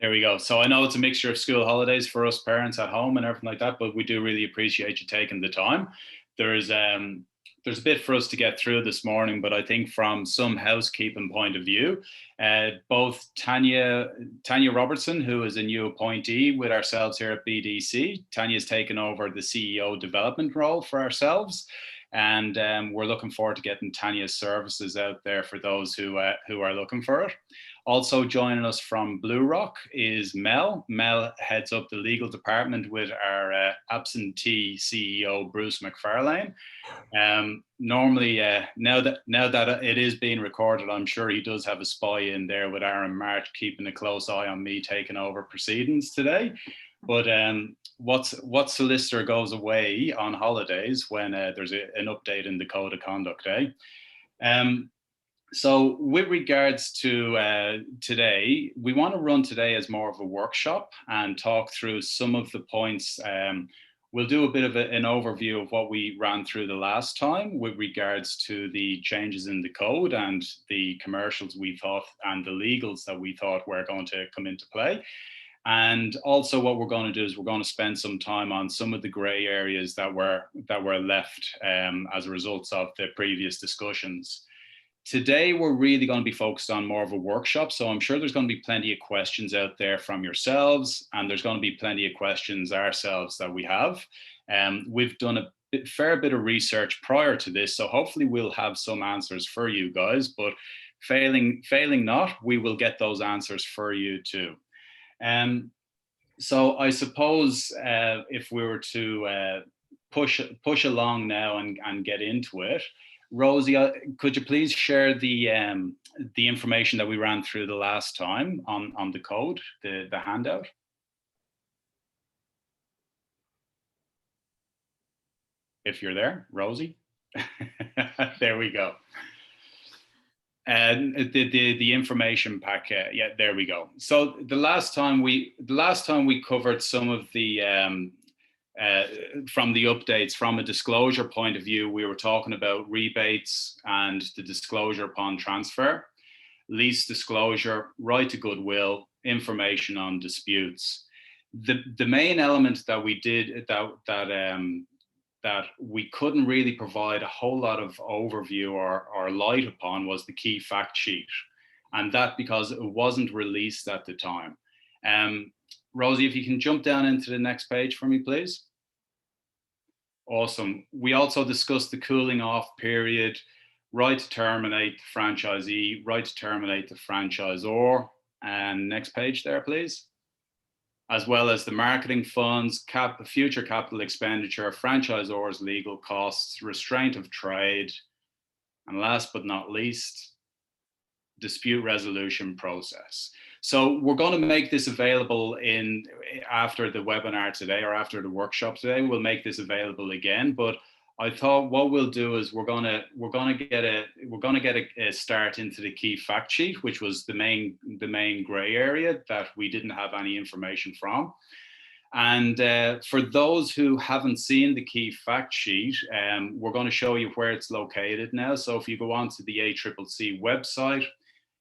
There we go. So I know it's a mixture of school holidays for us parents at home and everything like that, but we do really appreciate you taking the time. There's there's a bit for us to get through this morning, but I think from some housekeeping point of view, both Tanya Robertson, who is a new appointee with ourselves here at BDC, Tanya's taken over the CEO development role for ourselves, and we're looking forward to getting Tanya's services out there for those who are looking for it. Also joining us from Blue Rock is Mel. Mel heads up the legal department with our absentee CEO, Bruce McFarlane. Normally, now that it is being recorded, I'm sure he does have a spy in there with Aaron March keeping a close eye on me taking over proceedings today. But what solicitor goes away on holidays when there's an update in the code of conduct, eh? So with regards to today, we want to run today as more of a workshop and talk through some of the points. We'll do a bit of an overview of what we ran through the last time with regards to the changes in the code and the commercials we thought and the legals that we thought were going to come into play. And also what we're going to do is we're going to spend some time on some of the gray areas that were left as a result of the previous discussions. Today, we're really going to be focused on more of a workshop. So I'm sure there's going to be plenty of questions out there from yourselves, and there's going to be plenty of questions ourselves that we have. We've done a fair bit of research prior to this, so hopefully we'll have some answers for you guys, but failing not, we will get those answers for you too. So I suppose if we were to push along now and get into it, Rosie, could you please share the information that we ran through the last time on the code, the handout? If you're there, Rosie. There we go. And the information packet, yeah, there we go. So the last time we covered some of the from the updates, from a disclosure point of view, we were talking about rebates and the disclosure upon transfer, lease disclosure, right to goodwill, information on disputes. The main element that we did that we couldn't really provide a whole lot of overview or light upon was the key fact sheet, and that because it wasn't released at the time. Rosie, if you can jump down into the next page for me, please. Awesome. We also discussed the cooling off period, right to terminate the franchisee, right to terminate the franchisor. And next page there, please. As well as the marketing funds, future capital expenditure, franchisors' legal costs, restraint of trade, and last but not least, dispute resolution process. So we're going to make this available after the webinar today, or after the workshop today. We'll make this available again, but I thought what we'll do is we're going to get a start into the key fact sheet, which was the main gray area that we didn't have any information from. And for those who haven't seen the key fact sheet, we're going to show you where it's located now. So if you go on to the ACCC website,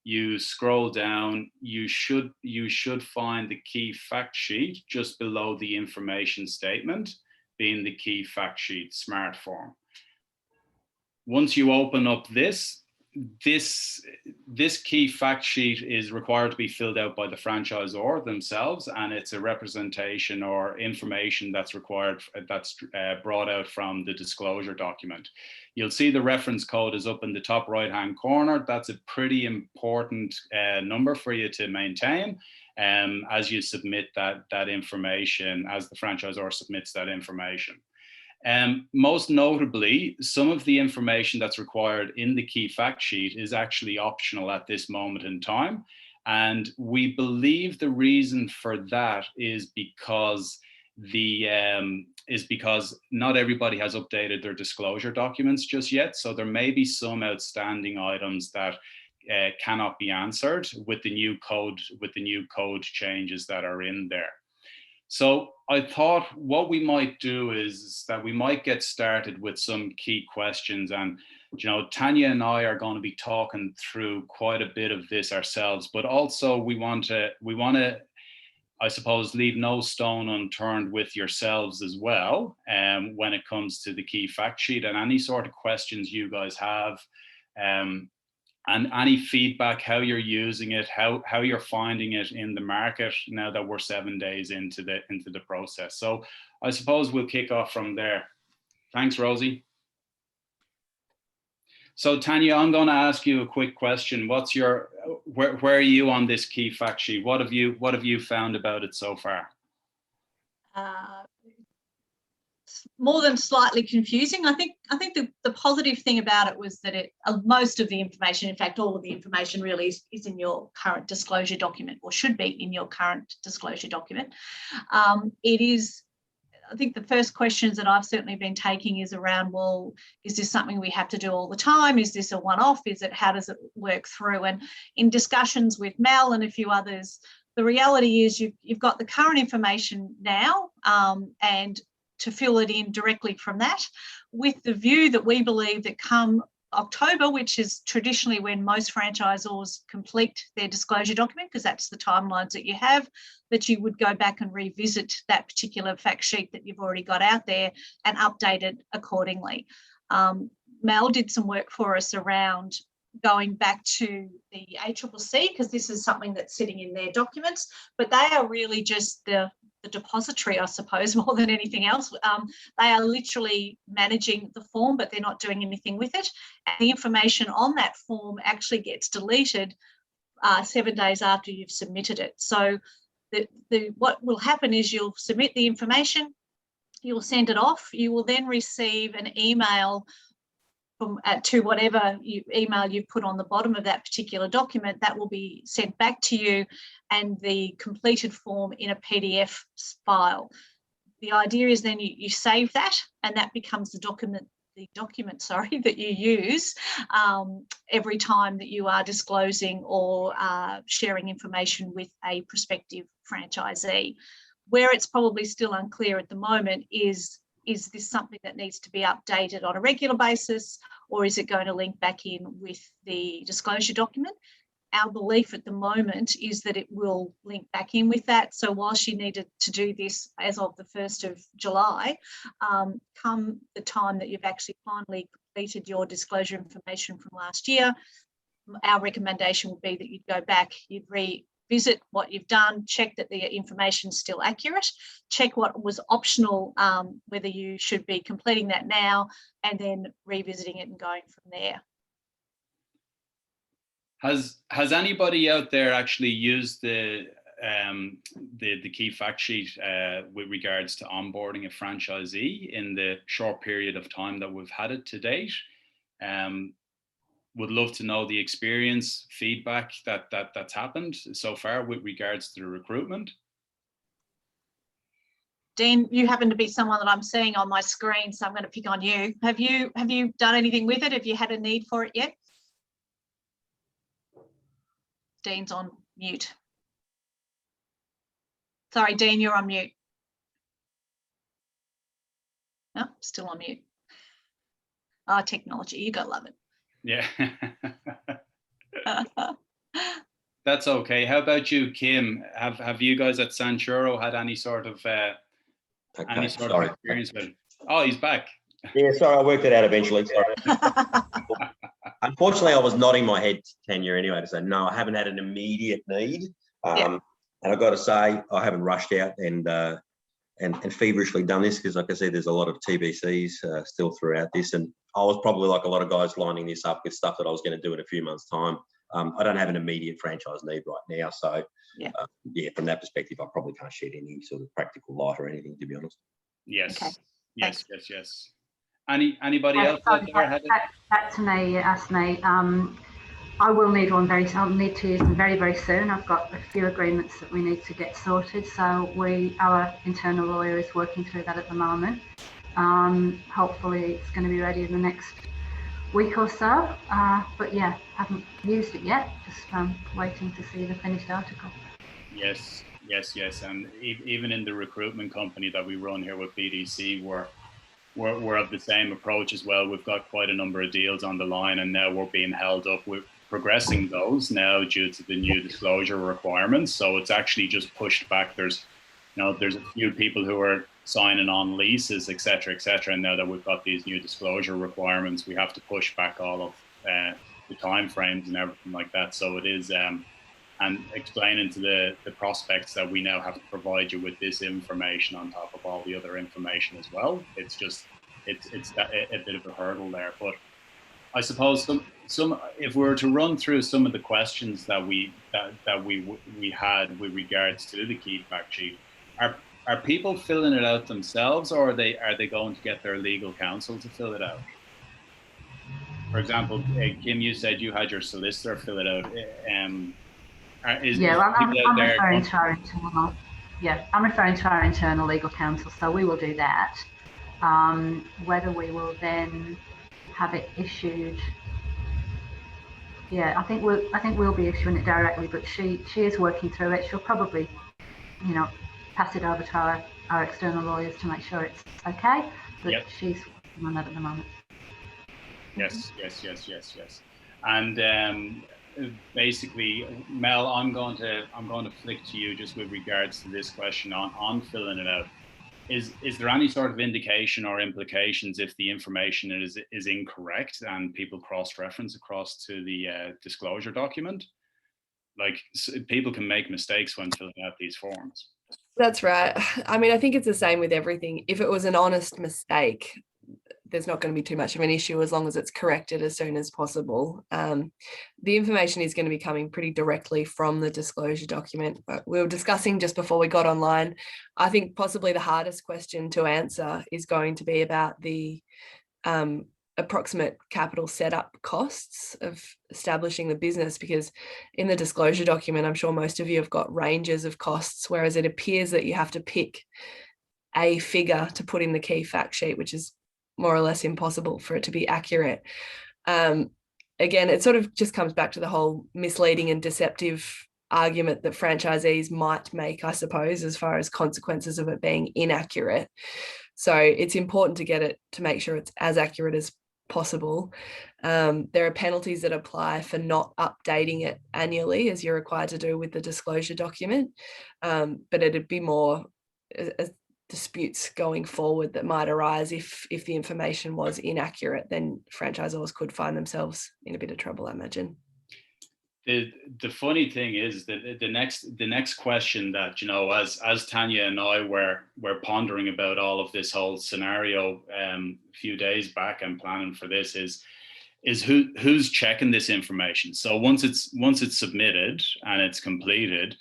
you scroll down, you should find the key fact sheet just below the information statement, being the key fact sheet smart form. Once you open up this key fact sheet is required to be filled out by the franchisor themselves, and it's a representation or information that's required, that's brought out from the disclosure document. You'll see the reference code is up in the top right hand corner. That's a pretty important number for you to maintain as you submit that information, as the franchisor submits that information. Most notably, some of the information that's required in the key fact sheet is actually optional at this moment in time. And we believe the reason for that is because not everybody has updated their disclosure documents just yet. So there may be some outstanding items that cannot be answered with the new code changes that are in there. So I thought what we might do is that we might get started with some key questions, and Tanya and I are going to be talking through quite a bit of this ourselves, but also we want to I suppose, leave no stone unturned with yourselves as well when it comes to the key fact sheet, and any sort of questions you guys have, and any feedback, how you're using it, how you're finding it in the market now that we're 7 days into the process. So I suppose we'll kick off from there. Thanks, Rosie. So Tanya, I'm going to ask you a quick question. What's your where are you on this key fact sheet? What have you found about it so far? More than slightly confusing. I think the positive thing about it was that most of the information, in fact, all of the information really is in your current disclosure document, or should be in your current disclosure document. I think the first questions that I've certainly been taking is around, well, is this something we have to do all the time? Is this a one-off? How does it work through? And in discussions with Mel and a few others, the reality is you've got the current information now, and to fill it in directly from that, with the view that we believe that come October, which is traditionally when most franchisors complete their disclosure document, because that's the timelines that you have, that you would go back and revisit that particular fact sheet that you've already got out there and update it accordingly. Mel did some work for us around going back to the ACCC, because this is something that's sitting in their documents, but they are really just the depository, I suppose, more than anything else. They are literally managing the form, but they're not doing anything with it. And the information on that form actually gets deleted 7 days after you've submitted it. So what will happen is you'll submit the information, you'll send it off, you will then receive an email to whatever email you've put on the bottom of that particular document. That will be sent back to you, and the completed form in a PDF file. The idea is then you save that, and that becomes the document that you use every time that you are disclosing or sharing information with a prospective franchisee. Where it's probably still unclear at the moment is this something that needs to be updated on a regular basis, or is it going to link back in with the disclosure document? Our belief at the moment is that it will link back in with that. So whilst you needed to do this as of the 1st of July, come the time that you've actually finally completed your disclosure information from last year, our recommendation would be that you'd go back, you'd revisit what you've done, check that the information's still accurate, check what was optional, whether you should be completing that now, and then revisiting it and going from there. Has anybody out there actually used the key fact sheet with regards to onboarding a franchisee in the short period of time that we've had it to date? Would love to know the experience, feedback that's happened so far with regards to the recruitment. Dean, you happen to be someone that I'm seeing on my screen, so I'm going to pick on you. Have you done anything with it? Have you had a need for it yet? Dean's on mute. Sorry, Dean, you're on mute. No, still on mute. Oh, technology, you gotta love it. Yeah. That's okay. How about you, Kim? Have you guys at Sanchuro had any sort of experience with it? Oh, he's back. Yeah, sorry, I worked it out eventually. Sorry. Unfortunately, I was nodding my head, Tanya, anyway, to say, no, I haven't had an immediate need. And I've got to say, I haven't rushed out and feverishly done this, because, like I said, there's a lot of TBCs still throughout this. And I was probably like a lot of guys lining this up with stuff that I was going to do in a few months' time. I don't have an immediate franchise need right now. So, from that perspective, I probably can't shed any sort of practical light or anything, to be honest. Yes. Okay. Yes. Anybody else out there had it? Back to me, asked me. I will need one I'll need to use them very, very soon. I've got a few agreements that we need to get sorted. So our internal lawyer is working through that at the moment. Hopefully it's going to be ready in the next week or so. But yeah, haven't used it yet. Just waiting to see the finished article. Yes. And even in the recruitment company that we run here with BDC, we're of the same approach as well. We've got quite a number of deals on the line, and now we're being held up progressing those now due to the new disclosure requirements. So it's actually just pushed back. There's a few people who are signing on leases, et cetera, and now that we've got these new disclosure requirements, we have to push back all of the timeframes and everything like that. So it is, and explaining to the prospects that we now have to provide you with this information on top of all the other information as well. It's just, it's a bit of a hurdle there. But I suppose some if we were to run through some of the questions that we had with regards to the key fact sheet, are people filling it out themselves, or are they going to get their legal counsel to fill it out? For example, Kim, you said you had your solicitor fill it out. I'm referring to our internal. Yeah, I'm referring to our internal legal counsel. So we will do that. Whether we will then have it issued, I think we'll be issuing it directly. But she is working through it. She'll probably, pass it over to our external lawyers to make sure it's okay. But she's working on that at the moment. Yes. And basically, Mel, I'm going to flick to you just with regards to this question on filling it out. Is there any sort of indication or implications if the information is incorrect and people cross-reference across to the disclosure document? Like, people can make mistakes when filling out these forms. That's right. I mean, I think it's the same with everything. If it was an honest mistake, there's not going to be too much of an issue as long as it's corrected as soon as possible. The information is going to be coming pretty directly from the disclosure document. We were discussing just before we got online, I think possibly the hardest question to answer is going to be about the approximate capital setup costs of establishing the business, because in the disclosure document, I'm sure most of you have got ranges of costs, whereas it appears that you have to pick a figure to put in the key fact sheet, which is more or less impossible for it to be accurate. Again, it sort of just comes back to the whole misleading and deceptive argument that franchisees might make, I suppose, as far as consequences of it being inaccurate. So it's important to get it to make sure it's as accurate as possible. There are penalties that apply for not updating it annually, as you're required to do with the disclosure document. But it'd be more disputes going forward that might arise if the information was inaccurate, then franchisors could find themselves in a bit of trouble, I imagine. The funny thing is that the next question that, as Tanya and I were pondering about all of this whole scenario a few days back and planning for this is who's checking this information. So once it's submitted and it's completed,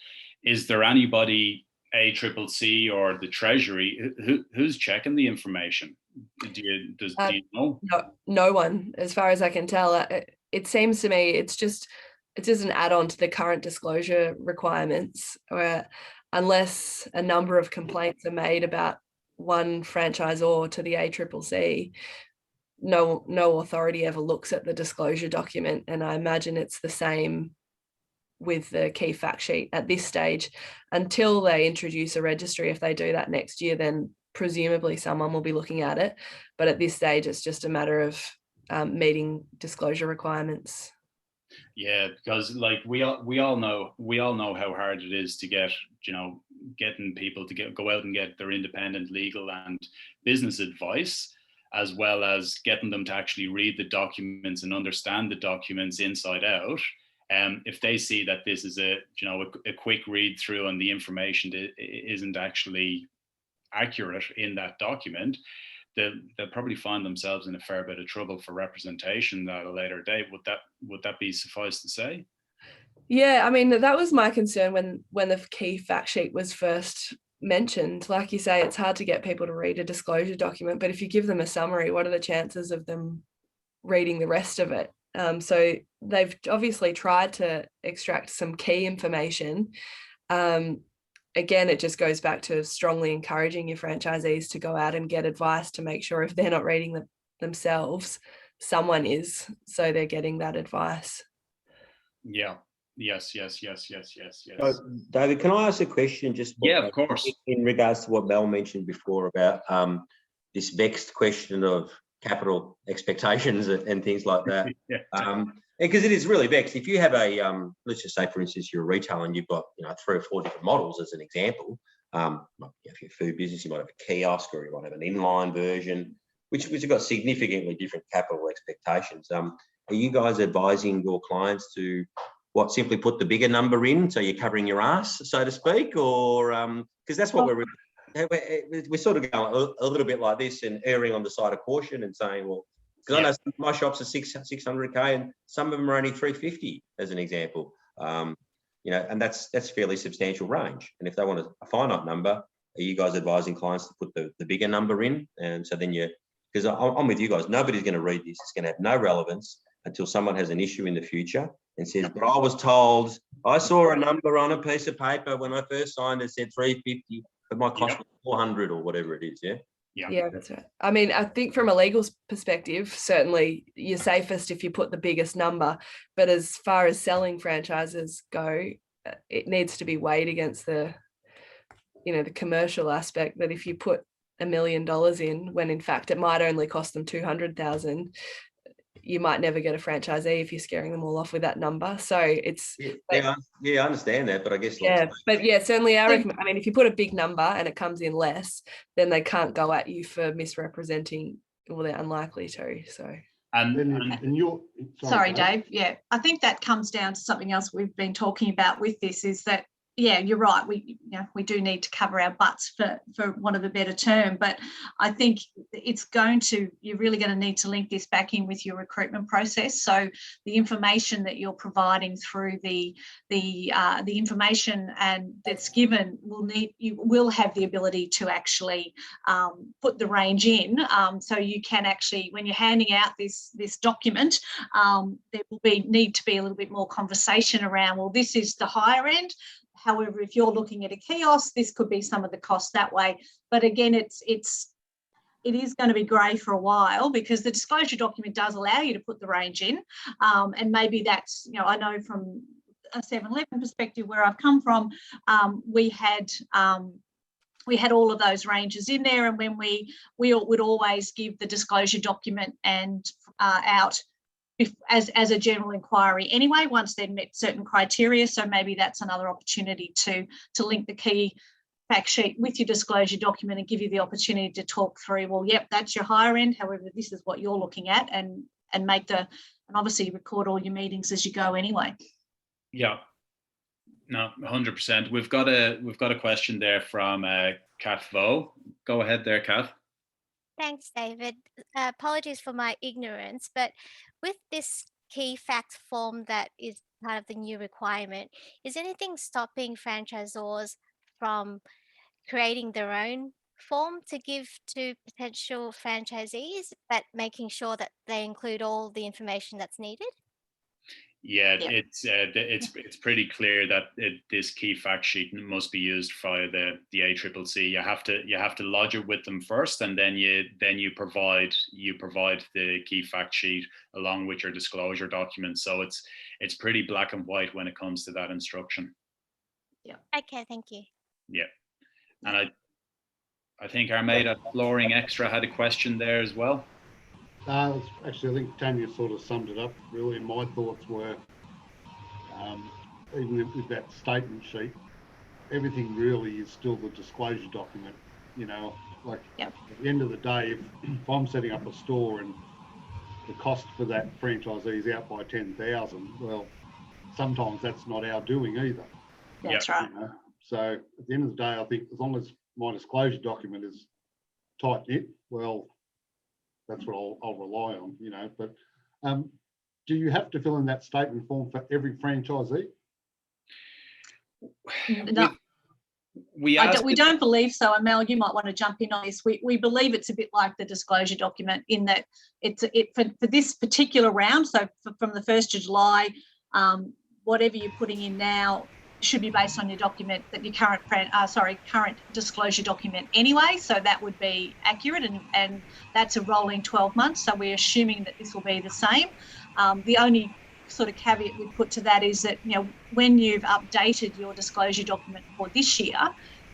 is there anybody, ACCC or the Treasury, who's checking the information? Do you know? No one, as far as I can tell. It seems to me it's just an add-on to the current disclosure requirements, where unless a number of complaints are made about one franchisor to the ACCC, no authority ever looks at the disclosure document. And I imagine it's the same with the key fact sheet at this stage until they introduce a registry. If they do that next year, then presumably someone will be looking at it. But at this stage, it's just a matter of meeting disclosure requirements. Yeah, because like we all know how hard it is to get, getting people to go out and get their independent legal and business advice, as well as getting them to actually read the documents and understand the documents inside out. If they see that this is a quick read through and the information isn't actually accurate in that document, they'll probably find themselves in a fair bit of trouble for representation at a later date. Would that be suffice to say? Yeah, I mean, that was my concern when the key fact sheet was first mentioned. Like you say, it's hard to get people to read a disclosure document, but if you give them a summary, what are the chances of them reading the rest of it? So they've obviously tried to extract some key information. Again, it just goes back to strongly encouraging your franchisees to go out and get advice to make sure if they're not reading them themselves, someone is, so they're getting that advice. Yeah. Yes. David, can I ask a question? Yeah, of course. In regards to what Mel mentioned before about this vexed question of capital expectations and things like that. Yeah. Because it is really vexed. If you have a, let's just say, for instance, you're a retailer and you've got 3 or 4 different models as an example. If you're a food business, you might have a kiosk or you might have an inline version, which have got significantly different capital expectations. Are you guys advising your clients to simply put the bigger number in so you're covering your ass, so to speak, or because that's what we're sort of going a little bit like this and erring on the side of caution and saying, well, because I know some of my shops are 600K and some of them are only 350 as an example. And that's fairly substantial range. And if they want a finite number, are you guys advising clients to put the bigger number in? And so then because I'm with you guys, nobody's going to read this. It's going to have no relevance until someone has an issue in the future and says, but I was told, I saw a number on a piece of paper when I first signed it said 350, but my cost was 400 or whatever it is, Yeah, that's right. I mean, I think from a legal perspective, certainly you're safest if you put the biggest number. But as far as selling franchises go, it needs to be weighed against the commercial aspect that if you put $1 million in, when in fact it might only cost them 200,000, you might never get a franchisee if you're scaring them all off with that number. So it's I understand that, but I guess certainly I recommend. I mean, if you put a big number and it comes in less, then they can't go at you for misrepresenting. Well, they're unlikely to. So. And you're sorry, Dave. Yeah, I think that comes down to something else we've been talking about with this is that. Yeah, you're right. We do need to cover our butts for want of a better term, but I think you're really going to need to link this back in with your recruitment process. So the information that you're providing through the information and that's given you will have the ability to actually put the range in. So you can actually, when you're handing out this document, there will need to be a little bit more conversation around. Well, this is the higher end. However, if you're looking at a kiosk, this could be some of the costs that way. But again, it is going to be grey for a while because the disclosure document does allow you to put the range in. And maybe that's, I know from a 7-Eleven perspective where I've come from, we had all of those ranges in there. And when we would always give the disclosure document and out as a general inquiry anyway, once they've met certain criteria. So maybe that's another opportunity to link the key fact sheet with your disclosure document and give you the opportunity to talk through, well, yep, that's your higher end. However, this is what you're looking at and obviously record all your meetings as you go anyway. Yeah, no, 100%. We've got a question there from Kath Vo. Go ahead there, Kath. Thanks, David. Apologies for my ignorance, but with this key facts form that is part of the new requirement, is anything stopping franchisors from creating their own form to give to potential franchisees, but making sure that they include all the information that's needed? Yeah, it's pretty clear that this key fact sheet must be used via the ACCC. You have to lodge it with them first, and then you provide the key fact sheet along with your disclosure document. So it's pretty black and white when it comes to that instruction. Yeah. Okay, thank you. Yeah, and I think our mate at Flooring Extra had a question there as well. Actually, I think Tanya sort of summed it up really. My thoughts were, even with that statement sheet, everything really is still the disclosure document. At the end of the day, if I'm setting up a store and the cost for that franchisee is out by 10,000, well, sometimes that's not our doing either. That's right. So at the end of the day, I think as long as my disclosure document is tight-knit, well, that's what I'll rely on, But do you have to fill in that statement form for every franchisee? No, we don't believe so. And Mel, you might want to jump in on this. We believe it's a bit like the disclosure document in that for this particular round. So from the 1st of July, whatever you're putting in now should be based on your document, that your current disclosure document anyway. So that would be accurate, and that's a rolling 12 months. So we're assuming that this will be the same. The only sort of caveat we put to that is that, when you've updated your disclosure document for this year,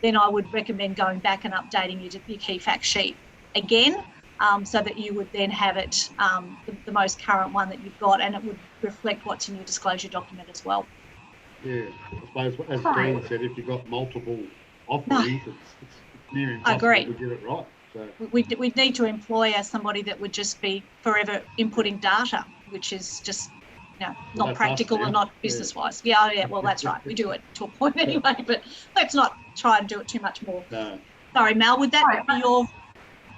then I would recommend going back and updating your key fact sheet again. so that you would then have it, the most current one that you've got, and it would reflect what's in your disclosure document as well. Yeah, I suppose, as Sorry. Dan said, if you've got multiple offerings, it's near I impossible agree. to get it right. So We'd need to employ somebody that would just be forever inputting data, which is just, Well, not that's practical us now. and not Yeah. business wise. Yeah, well, that's right. We do it to a point anyway, but let's not try and do it too much more. no, Sorry, Mel, would that be your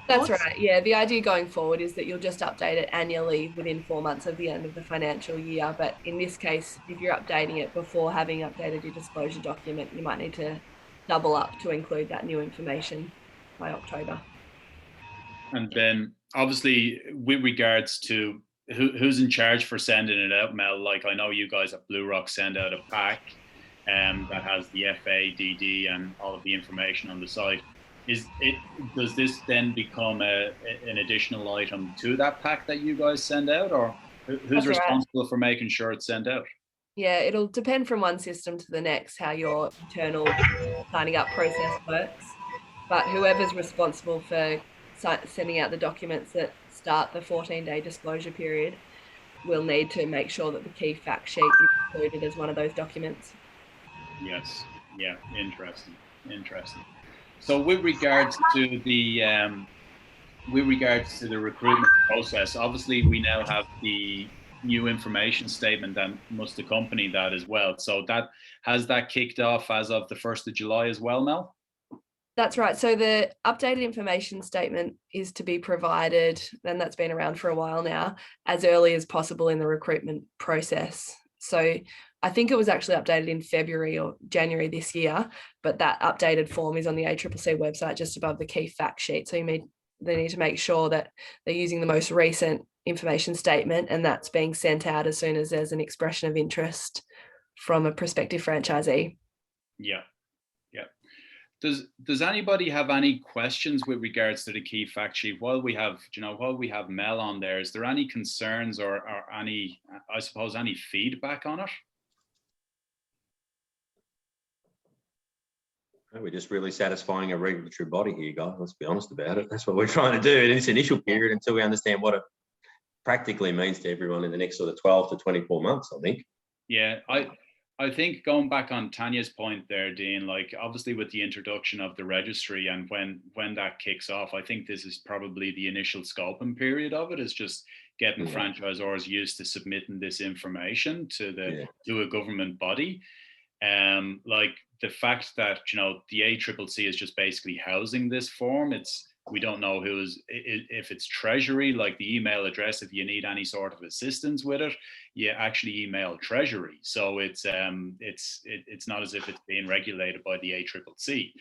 That's thoughts? right. Yeah, the idea going forward is that you'll just update it annually within 4 months of the end of the financial year. But in this case, if you're updating it before having updated your disclosure document, you might need to double up to include that new information by October. And then obviously with regards to who's in charge for sending it out, Mel, like I know you guys at Blue Rock send out a pack that has the FADD and all of the information on the site. Does this then become an additional item to that pack that you guys send out, or who's That's right. responsible for making sure it's sent out? Yeah, it'll depend from one system to the next how your internal signing up process works. But whoever's responsible for sending out the documents that start the 14-day disclosure period will need to make sure that the key fact sheet is included as one of those documents. Yes. Yeah. Interesting. So with regards to the recruitment process, obviously we now have the new information statement that must accompany that as well. So has that kicked off as of the 1st of July as well, Mel? That's right. So the updated information statement is to be provided, and that's been around for a while now, as early as possible in the recruitment process. So I think it was actually updated in February or January this year, but that updated form is on the ACCC website just above the key fact sheet. So they need to make sure that they're using the most recent information statement, and that's being sent out as soon as there's an expression of interest from a prospective franchisee. Yeah. Does anybody have any questions with regards to the key fact sheet while we have Mel on there? Is there any concerns or any, I suppose, any feedback on it? We're just really satisfying a regulatory body here, guys. Let's be honest about it. That's what we're trying to do in this initial period until we understand what it practically means to everyone in the next sort of 12 to 24 months, I think. Yeah, I think going back on Tanya's point there, Dean, like obviously with the introduction of the registry and when that kicks off, I think this is probably the initial scoping period of it, is just getting franchisors used to submitting this information to a government body. Like the fact that, the ACCC is just basically housing this form, we don't know if it's Treasury, like the email address, if you need any sort of assistance with it, you actually email Treasury. So it's not as if it's being regulated by the ACCC.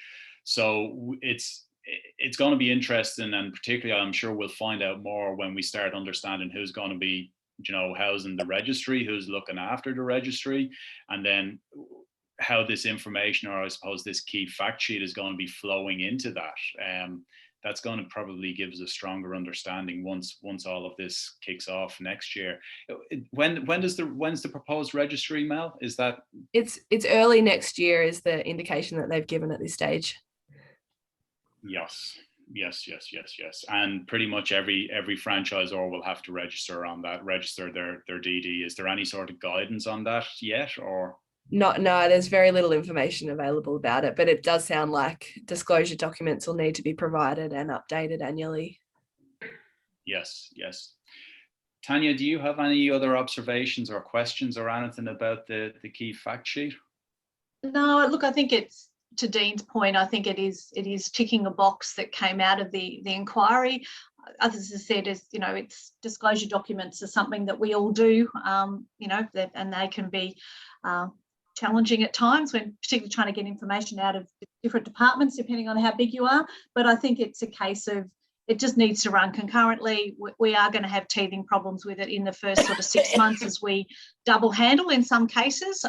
So it's going to be interesting, and particularly I'm sure we'll find out more when we start understanding who's going to be, housing the registry, who's looking after the registry, and then how this information, or I suppose this key fact sheet, is going to be flowing into that. That's going to probably give us a stronger understanding once all of this kicks off next year. When's the proposed registry, Mel? Is that? It's early next year is the indication that they've given at this stage. Yes. And pretty much every franchisor will have to register their DD. Is there any sort of guidance on that yet, or? No, there's very little information available about it, but it does sound like disclosure documents will need to be provided and updated annually. Yes. Tanya, do you have any other observations or questions or anything about the key fact sheet? No, look, I think it's, to Dean's point, I think it is ticking a box that came out of the inquiry. Others have said, it's disclosure documents are something that we all do, and they can be challenging at times, when particularly trying to get information out of different departments, depending on how big you are. But I think it's a case of it just needs to run concurrently. We are going to have teething problems with it in the first sort of 6 months as we double handle in some cases.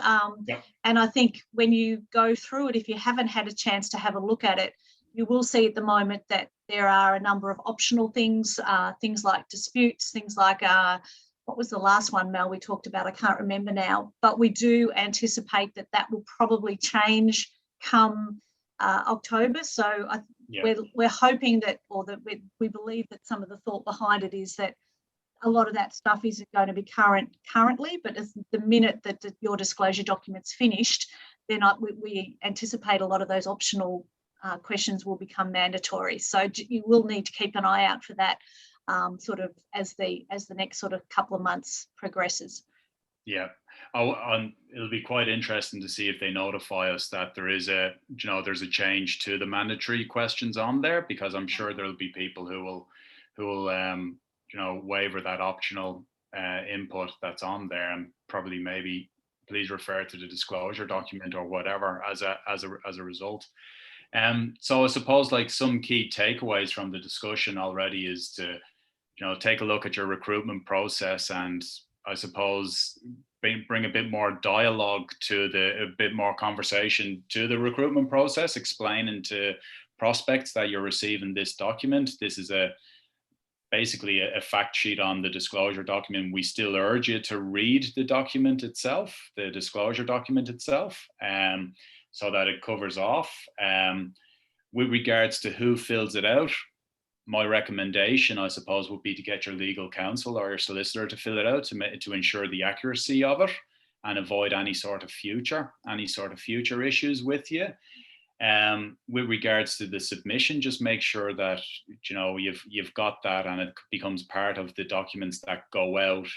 And I think when you go through it, if you haven't had a chance to have a look at it, you will see at the moment that there are a number of optional things, things like disputes, things like what was the last one, Mel, we talked about? I can't remember now, but we do anticipate that will probably change come October. So we're hoping that, or that we believe that some of the thought behind it is that a lot of that stuff isn't going to be currently, but as the minute that your disclosure document's finished, then we anticipate a lot of those optional questions will become mandatory. So you will need to keep an eye out for that sort of as the next sort of couple of months progresses. Yeah. It'll be quite interesting to see if they notify us that there is there's a change to the mandatory questions on there, because I'm sure there'll be people who will waiver that optional input that's on there, and probably maybe please refer to the disclosure document or whatever as a result. So I suppose like some key takeaways from the discussion already is to take a look at your recruitment process, and I suppose bring a bit more dialogue to a bit more conversation to the recruitment process, explaining to prospects that you're receiving this document. This is basically a fact sheet on the disclosure document. We still urge you to read the document itself, the disclosure document itself, so that it covers off. With regards to who fills it out, my recommendation, I suppose, would be to get your legal counsel or your solicitor to fill it out to ensure the accuracy of it and avoid any sort of future issues with you. With regards to the submission, just make sure that you've got that and it becomes part of the documents that go out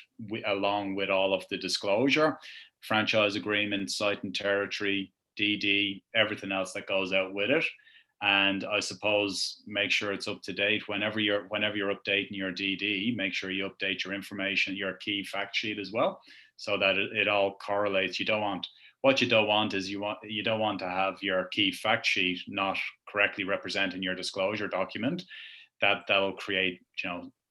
along with all of the disclosure, franchise agreement, site and territory, DD, everything else that goes out with it. And I suppose make sure it's up to date whenever you're updating your DD. Make sure you update your information, your key fact sheet as well, so that it all correlates. What you don't want is you don't want to have your key fact sheet not correctly representing your disclosure document. That'll create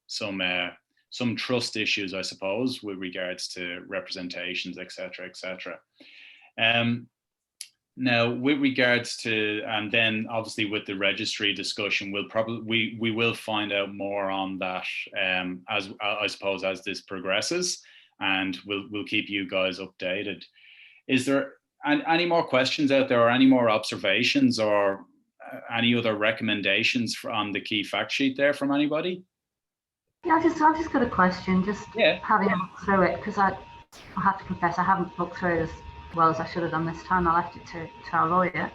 some trust issues, I suppose, with regards to representations, etc., etc. Now, with regards to, and then obviously with the registry discussion, we will find out more on that as I suppose as this progresses, and we'll keep you guys updated. Is there any more questions out there, or any more observations, or any other recommendations on the key fact sheet there from anybody? Yeah, I've just got a question. Just having looked through it, because I have to confess I haven't looked through it as well as I should have done this time. I left it to our lawyer.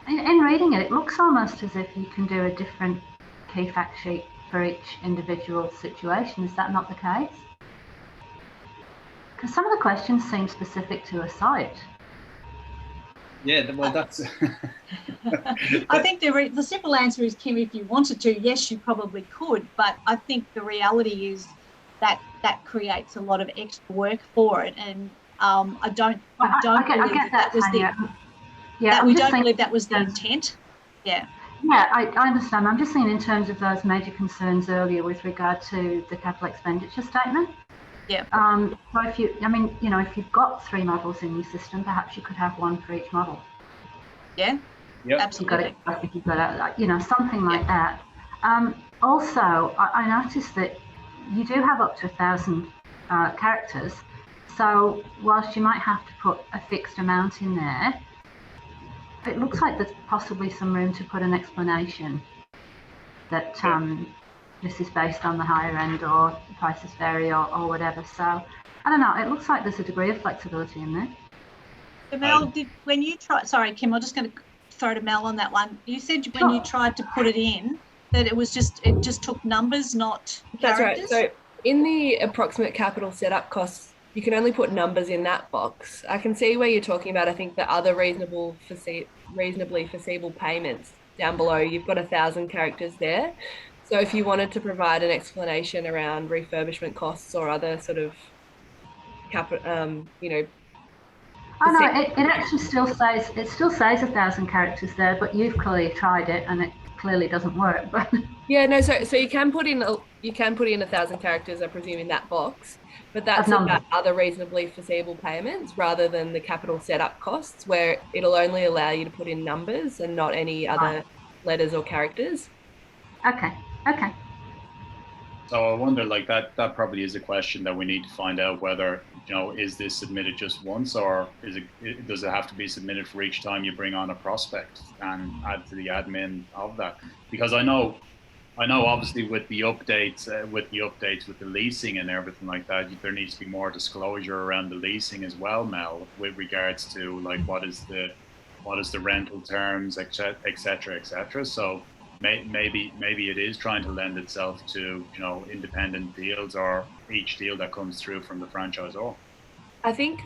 In reading it, it looks almost as if you can do a different key fact sheet for each individual situation. Is that not the case? Because some of the questions seem specific to a site. Yeah, well, that's. I think the simple answer is, Kim, if you wanted to, yes, you probably could. But I think the reality is that creates a lot of extra work for it, and I don't believe that was the intent. Yeah. Yeah, I understand. I'm just saying in terms of those major concerns earlier with regard to the capital expenditure statement. Yeah. So if you've got 3 models in your system, perhaps you could have one for each model. Yeah. Yeah. Absolutely. You've got something like that. Also, I noticed that you do have up to 1,000 characters. So whilst you might have to put a fixed amount in there, it looks like there's possibly some room to put an explanation that this is based on the higher end, or the prices vary, or whatever. So I don't know. It looks like there's a degree of flexibility in there. So Mel, when you try, sorry, Kim, I'm just going to throw to Mel on that one. You said when you tried to put it in, that it just took numbers, not characters? That's right. So in the approximate capital setup costs, you can only put numbers in that box. I can see where you're talking about. I think the other reasonably foreseeable payments down below, you've got 1,000 characters there. So if you wanted to provide an explanation around refurbishment costs or other sort of Oh no, it actually still says 1,000 characters there, but you've clearly tried it and it clearly doesn't work. But yeah, no. So you can put in 1,000 characters, I presume, in that box, but that's about other reasonably foreseeable payments rather than the capital setup costs, where it'll only allow you to put in numbers and not any other letters or characters. Okay. So I wonder, like that probably is a question that we need to find out whether, is this submitted just once, or does it have to be submitted for each time you bring on a prospect and add to the admin of that? Because I know obviously with the updates with the leasing and everything like that, there needs to be more disclosure around the leasing as well, Mel, with regards to like what is the rental terms, etc., etc. So maybe it is trying to lend itself to independent deals, or each deal that comes through from the franchisor. I think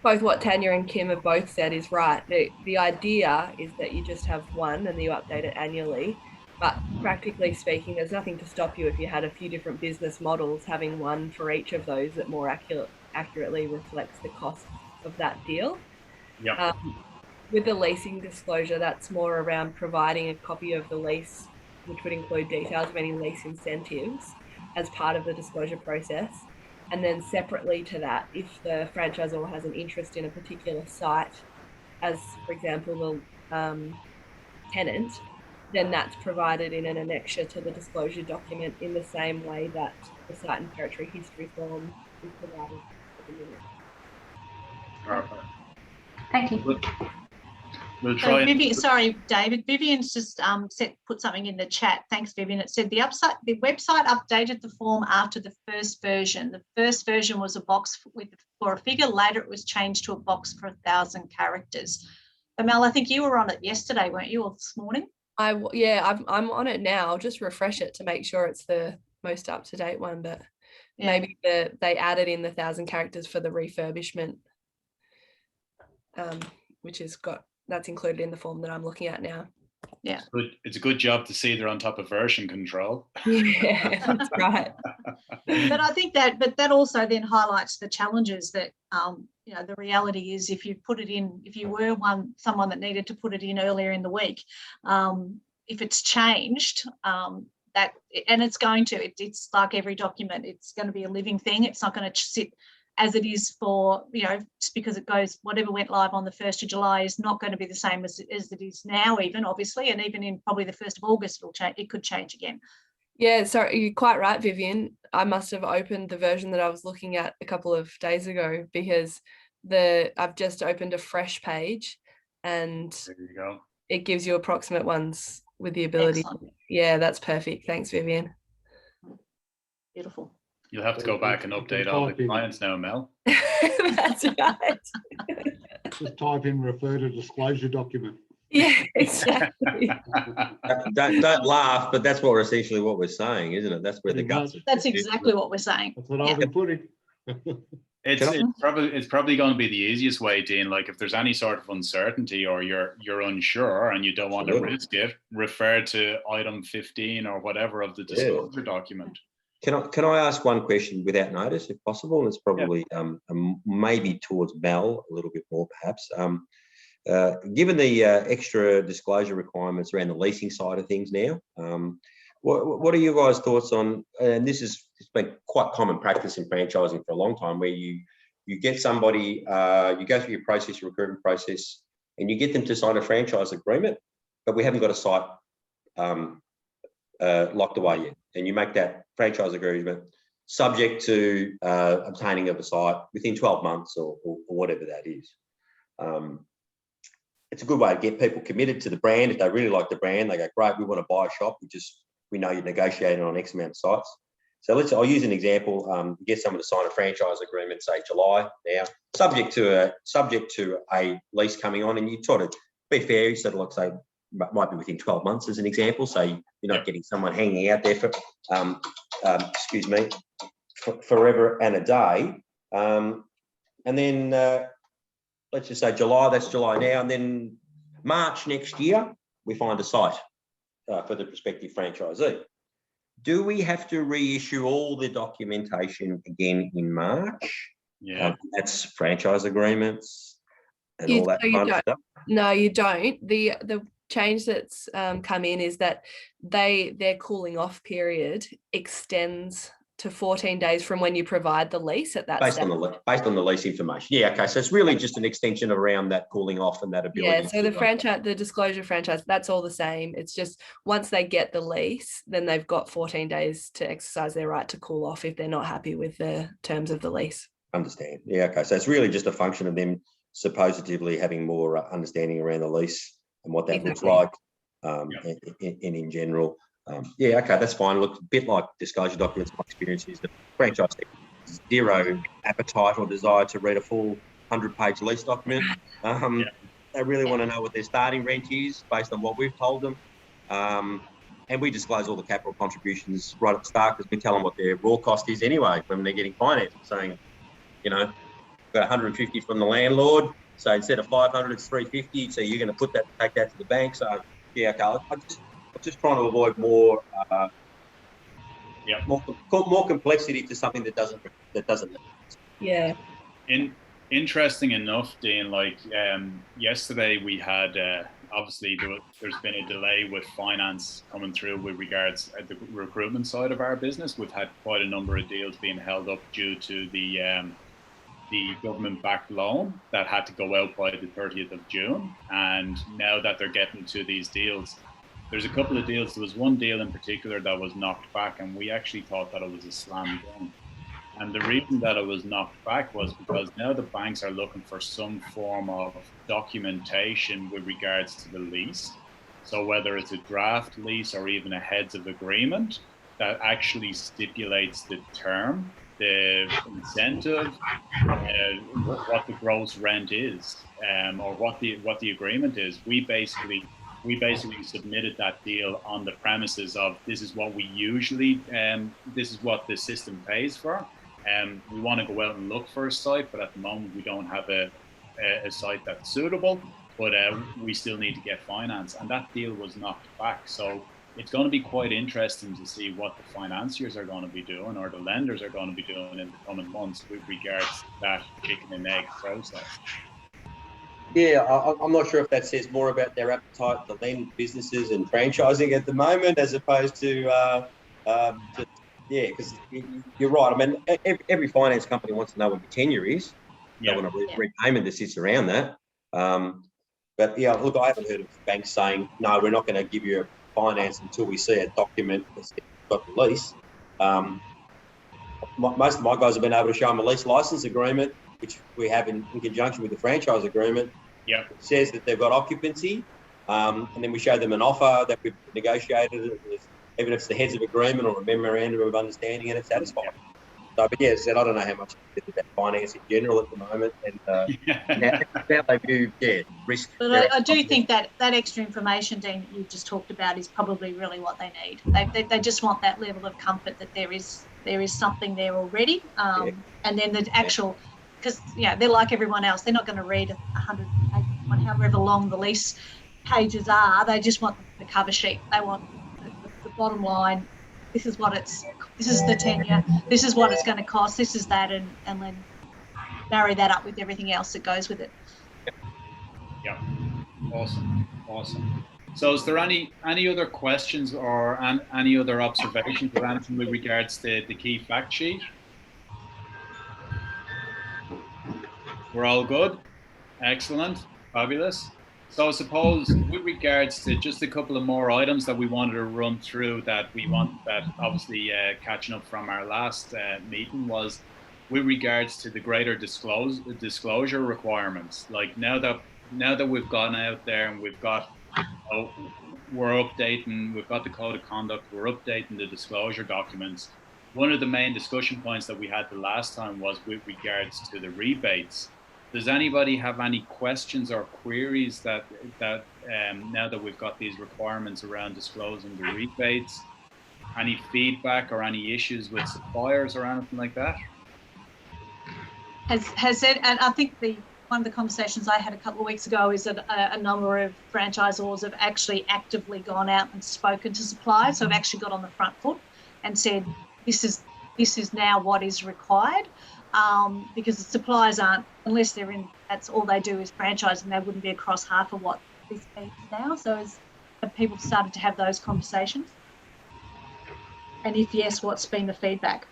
both what Tanya and Kim have both said is right. The idea is that you just have one and you update it annually. But practically speaking, there's nothing to stop you if you had a few different business models having one for each of those that more accurately reflects the cost of that deal. Yeah. With the leasing disclosure, that's more around providing a copy of the lease, which would include details of any lease incentives as part of the disclosure process. And then separately to that, if the franchisor has an interest in a particular site, as for example, the tenant, then that's provided in an annexure to the disclosure document in the same way that the site and territory history form is provided at the minute. Perfect. Thank you. We'll So try. sorry, David. Vivian's just put something in the chat. Thanks, Vivian. It said the website updated the form after the first version. The first version was a box for a figure. Later, it was changed to a box for 1,000 characters. Mel, I think you were on it yesterday, weren't you, or this morning? I'm on it now. I'll just refresh it to make sure it's the most up-to-date one, but maybe they added in the 1,000 characters for the refurbishment, which that's included in the form that I'm looking at now. Yeah. It's a good job to see they're on top of version control. Yeah, that's right. But I think that also then highlights the challenges that the reality is if you were someone that needed to put it in earlier in the week, if it's changed, it's like every document, it's going to be a living thing. It's not going to sit as it is for, just because it goes, whatever went live on the 1st of July is not going to be the same as it is now, even obviously, and even in probably the 1st of August, it could change again. Yeah, so you're quite right, Vivian. I must have opened the version that I was looking at a couple of days ago, because I've just opened a fresh page, and There you go. it gives you approximate ones with the ability. Excellent. Yeah, that's perfect. Thanks, Vivian. Beautiful. You'll have to go back and update all the clients now, Mel. That's right. Just type in refer to disclosure document. Yeah, exactly. Don't laugh, but that's what we're saying, isn't it? That's where the guts. That's exactly what we're saying. That's what I've been putting. It's probably going to be the easiest way, Dean. Like if there's any sort of uncertainty or you're unsure and you don't want to risk it, refer to item 15 or whatever of the disclosure document. Can I ask one question without notice, if possible? And it's probably maybe towards Mel a little bit more, perhaps. Given the extra disclosure requirements around the leasing side of things now, what are your guys' thoughts on? And it's been quite common practice in franchising for a long time, where you get somebody, you go through your recruitment process, and you get them to sign a franchise agreement, but we haven't got a site locked away yet, and you make that franchise agreement subject to obtaining of a site within 12 months or whatever that is. It's a good way to get people committed to the brand. If they really like the brand, they go, great, we want to buy a shop. We know you're negotiating on X amount of sites. So I'll use an example. Get someone to sign a franchise agreement, say July now, subject to a lease coming on, and you try to be fair. You sort of say might be within 12 months as an example. So you're not getting someone hanging out there for, forever and a day. And then let's just say July, that's July now. And then March next year, we find a site for the prospective franchisee. Do we have to reissue all the documentation again in March? Yeah. That's franchise agreements and all that kind of stuff. No, you don't. The change that's come in is that their cooling off period extends to 14 days from when you provide the lease at that based stage. on the lease information. Yeah, okay. So it's really just an extension around that cooling off and that ability. Yeah, so the disclosure franchise, that's all the same. It's just once they get the lease, then they've got 14 days to exercise their right to cool off if they're not happy with the terms of the lease. Understand. Yeah, okay. So it's really just a function of them supposedly having more understanding around the lease and what that looks like, in general. Yeah, okay, that's fine. Look, a bit like disclosure documents, my experience is that franchise has zero appetite or desire to read a full 100-page lease document. They really want to know what their starting rent is based on what we've told them. And we disclose all the capital contributions right at the start because we tell them what their raw cost is anyway when they're getting financed, saying, you know, we've got 150 from the landlord. So instead of 500, it's 350. So you're going to take that to the bank. So yeah, okay. I'm just trying to avoid more complexity to something that doesn't. Yeah. Interesting enough, Dean. Like yesterday, we had obviously there's been a delay with finance coming through with regards at the recruitment side of our business. We've had quite a number of deals being held up due to the government-backed loan that had to go out by the 30th of June. And now that they're getting to these deals, there's a couple of deals. There was one deal in particular that was knocked back, and we actually thought that it was a slam dunk. And the reason that it was knocked back was because now the banks are looking for some form of documentation with regards to the lease. So whether it's a draft lease or even a heads of agreement that actually stipulates the term, the incentive, what the gross rent is, or what the agreement is. We basically submitted that deal on the premises of this is what we usually, this is what the system pays for. We want to go out and look for a site, but at the moment we don't have a site that's suitable, but we still need to get finance, and that deal was knocked back. So it's going to be quite interesting to see what the financiers are going to be doing, or the lenders are going to be doing in the coming months with regards to that chicken and egg process. Yeah, I'm not sure if that says more about their appetite to lend businesses and franchising at the moment, as opposed to because you're right. I mean, every finance company wants to know what your tenure is. They want a repayment that sits around that. But yeah, look, I haven't heard of banks saying, no, we're not going to give you a finance until we see a document that's got the lease. Most of my guys have been able to show them a lease license agreement, which we have in conjunction with the franchise agreement. It says that they've got occupancy, and then we show them an offer that we've negotiated, even if it's the heads of agreement or a memorandum of understanding, and it's satisfied. So, but yeah, I don't know how much about finance in general at the moment, and how they view risk. But I do think that extra information, Dean, that you've just talked about is probably really what they need. They just want that level of comfort that there is something there already, and then the actual, because they're like everyone else. They're not going to read 100 pages, however long the lease pages are. They just want the cover sheet. They want the bottom line. This is the tenure, this is what it's going to cost, this is that, and then marry that up with everything else that goes with it. Yeah, awesome. So is there any other questions or any other observations or anything with regards to the key fact sheet? We're all good? Excellent, fabulous. So I suppose with regards to just a couple of more items that we wanted to run through that obviously catching up from our last meeting was with regards to the greater disclosure requirements. Like now that we've gone out there and we've got we're updating, we've got the code of conduct, we're updating the disclosure documents. One of the main discussion points that we had the last time was with regards to the rebates. Does anybody have any questions or queries that now that we've got these requirements around disclosing the rebates? Any feedback or any issues with suppliers or anything like that? Has it? And I think one of the conversations I had a couple of weeks ago is that a number of franchisors have actually actively gone out and spoken to suppliers. So have actually got on the front foot and said, this is now what is required. Because the suppliers aren't, unless they're in, that's all they do is franchise, and they wouldn't be across half of what this is now. So have people started to have those conversations? And if yes, what's been the feedback?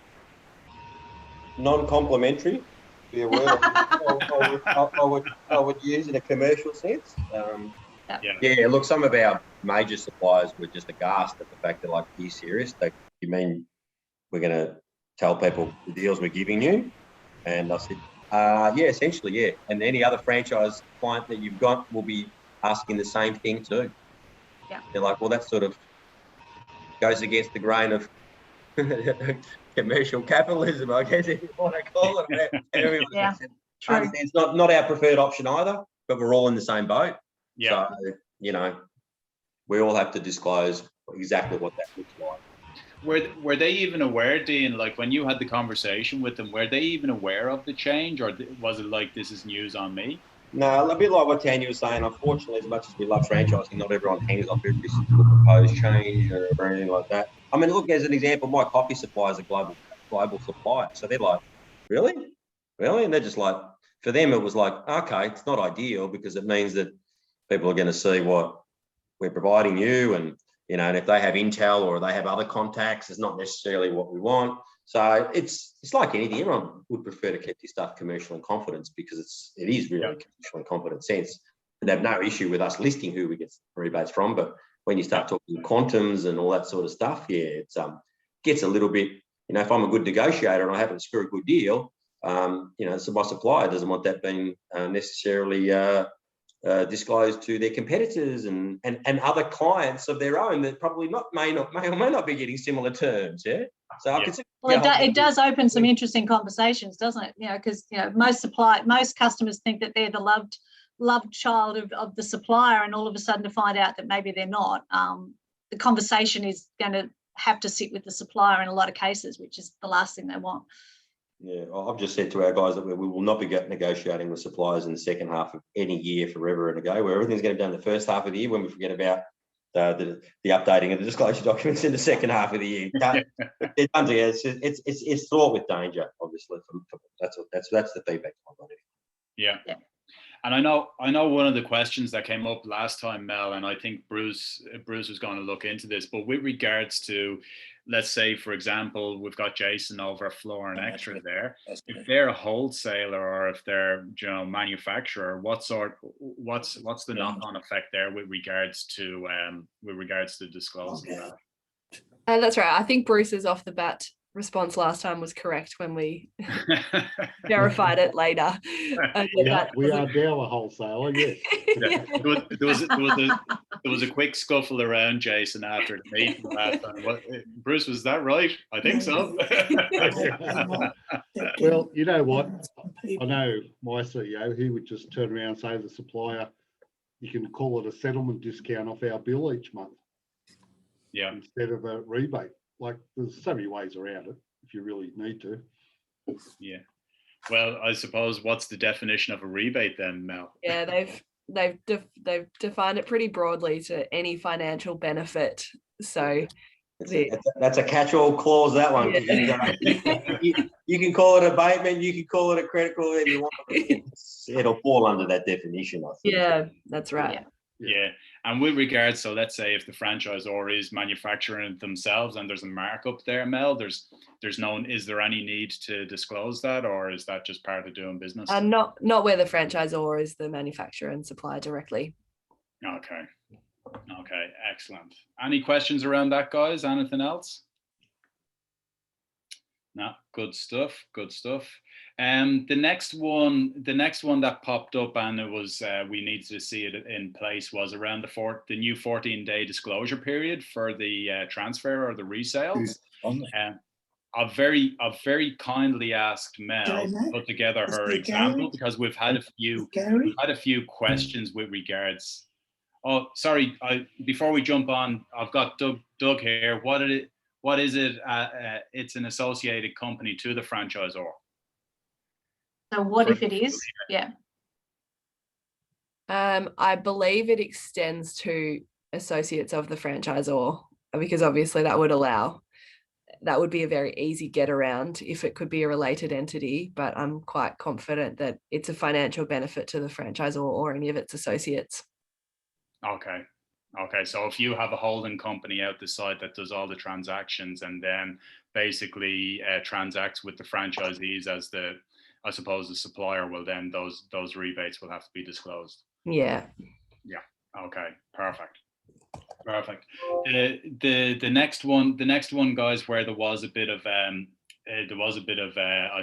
non-complimentary. Be a word I would use in a commercial sense. Yeah, look, some of our major suppliers were just aghast at the fact that, like, are you serious? You mean we're going to tell people the deals we're giving you? And I said, yeah, essentially, yeah. And any other franchise client that you've got will be asking the same thing too. Yeah. They're like, well, that sort of goes against the grain of commercial capitalism, I guess, if you want to call it. Yeah, true. It's not our preferred option either, but we're all in the same boat. Yeah. So, you know, we all have to disclose exactly what that looks like. Were they even aware, Dean, like when you had the conversation with them, were they even aware of the change, or was it like, this is news on me? No, a bit like what Tanya was saying. Unfortunately, as much as we love franchising, not everyone hangs off every single proposed change or anything like that. I mean, look, as an example, my coffee supplier is a global supplier. So they're like, really? And they're just like, for them, it was like, okay, it's not ideal because it means that people are going to see what we're providing you, and you know, and if they have intel or they have other contacts, it's not necessarily what we want. So it's like anything. Everyone would prefer to keep this stuff commercial in confidence because it is really commercial in confidence sense. And they have no issue with us listing who we get rebates from. But when you start talking quantums and all that sort of stuff, yeah, it gets a little bit, you know, if I'm a good negotiator and I happen to screw a good deal, you know, so my supplier doesn't want that being necessarily disclosed to their competitors and other clients of their own that probably may or may not be getting similar terms. Yeah. So it does open some interesting conversations, doesn't it? You know, because you know, most customers think that they're the loved child of the supplier, and all of a sudden to find out that maybe they're not. The conversation is going to have to sit with the supplier in a lot of cases, which is the last thing they want. Yeah, I've just said to our guys that we will not be negotiating with suppliers in the second half of any year forever and a go, where everything's going to be done the first half of the year when we forget about the updating of the disclosure documents in the second half of the year. It's fraught with danger, obviously. That's the feedback I've got. Yeah. And I know one of the questions that came up last time, Mel, and I think Bruce was going to look into this, but with regards to, let's say, for example, we've got Jason over at Floor and Extra there. If they're a wholesaler or if they're, you know, manufacturer, what's the knock-on effect there with regards to disclosing that? That's right. I think Bruce's off the bat response last time was correct when we verified it later. We are now a wholesaler, yes. Yeah. There was a quick scuffle around Jason after the meeting last time. Bruce, was that right? I think so. Well, you know what? I know my CEO, he would just turn around and say to the supplier, you can call it a settlement discount off our bill each month. Yeah. Instead of a rebate. Like, there's so many ways around it if you really need to. Yeah. Well, I suppose what's the definition of a rebate then, Mel? Yeah, they've defined it pretty broadly to any financial benefit. So that's a catch-all clause, that one. Yeah. You can call it abatement, you can call it a credit call, whatever you want. It'll fall under that definition, I think. Yeah, that's right. Yeah. And with regards, so let's say if the franchisor is manufacturing it themselves and there's a markup there, Mel, is there any need to disclose that, or is that just part of doing business? Not where the franchisor is the manufacturer and supplier directly. Okay, excellent. Any questions around that, guys? Anything else? No, good stuff. The next one that popped up, and it was we needed to see it in place, was around the new 14-day disclosure period for the transfer or the resales. I've very kindly asked Mel to put together her example because we've had a few questions with regards. Oh, sorry. Before we jump on, I've got Doug here. What is it? It's an associated company to the franchisor. So what if it is? Yeah. I believe it extends to associates of the franchisor, because obviously that would be a very easy get around if it could be a related entity, but I'm quite confident that it's a financial benefit to the franchisor or any of its associates. Okay. Okay, so if you have a holding company out the side that does all the transactions and then basically transacts with the franchisees as the, I suppose, the supplier, well then those rebates will have to be disclosed. Yeah. Yeah. Okay. Perfect. Perfect. The next one, guys, where there was a bit of I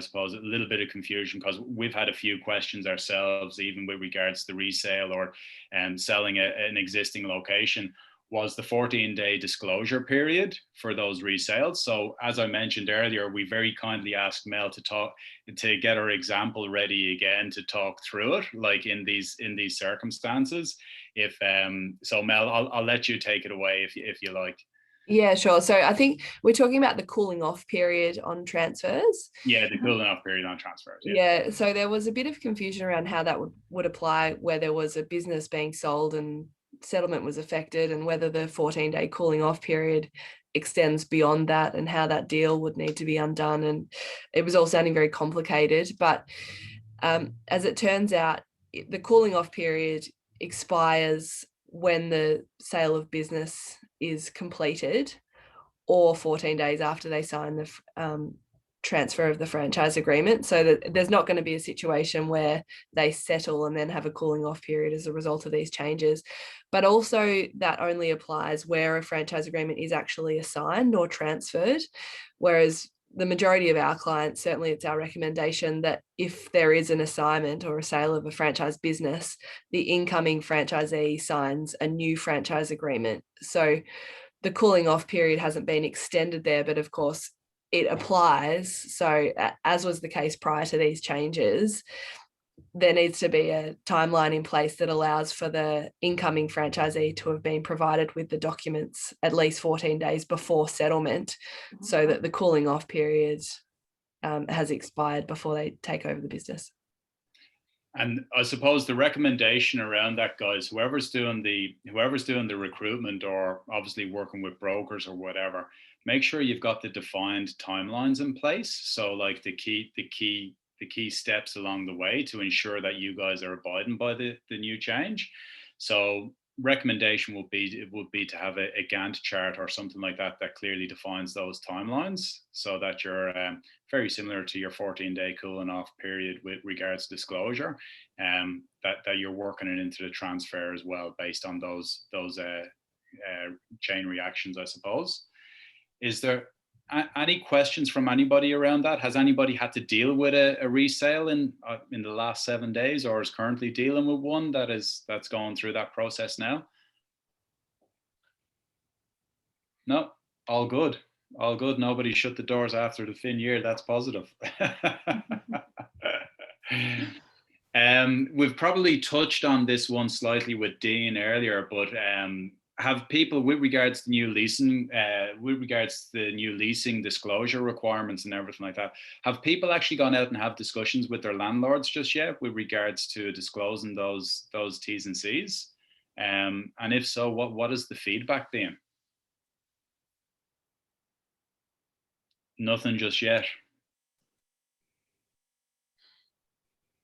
suppose a little bit of confusion, because we've had a few questions ourselves, even with regards to resale or selling an existing location, was the 14-day disclosure period for those resales. So as I mentioned earlier, we very kindly asked Mel to get our example ready again to talk through it, like in these circumstances. If so, Mel, I'll let you take it away if you like. Yeah, sure. So I think we're talking about the cooling off period on transfers. Yeah, the cooling off period on transfers. Yeah. So there was a bit of confusion around how that would apply where there was a business being sold and settlement was affected, and whether the 14-day cooling off period extends beyond that and how that deal would need to be undone. And it was all sounding very complicated. But as it turns out, the cooling off period expires when the sale of business is completed, or 14 days after they sign the transfer of the franchise agreement, so that there's not going to be a situation where they settle and then have a cooling off period as a result of these changes. But also that only applies where a franchise agreement is actually assigned or transferred, whereas the majority of our clients, certainly it's our recommendation that if there is an assignment or a sale of a franchise business, the incoming franchisee signs a new franchise agreement. So the cooling off period hasn't been extended there, but of course it applies. So as was the case prior to these changes, there needs to be a timeline in place that allows for the incoming franchisee to have been provided with the documents at least 14 days before settlement, so that the cooling off period has expired before they take over the business. And I suppose the recommendation around that, guys, whoever's doing the recruitment, or obviously working with brokers or whatever, make sure you've got the defined timelines in place. So like the key steps along the way to ensure that you guys are abiding by the new change. So recommendation would be to have a Gantt chart or something like that that clearly defines those timelines, so that you're very similar to your 14-day cooling off period with regards to disclosure, that you're working it into the transfer as well based on those chain reactions, I suppose. Is there any questions from anybody around that? Has anybody had to deal with a resale in the last 7 days, or is currently dealing with one that's going through that process now? No, all good. All good. Nobody shut the doors after the fin year. That's positive. We've probably touched on this one slightly with Dean earlier, but have people, with regards to new leasing, disclosure requirements and everything like that, have people actually gone out and have discussions with their landlords just yet with regards to disclosing those T's and C's? And if so, what has the feedback been? Nothing just yet.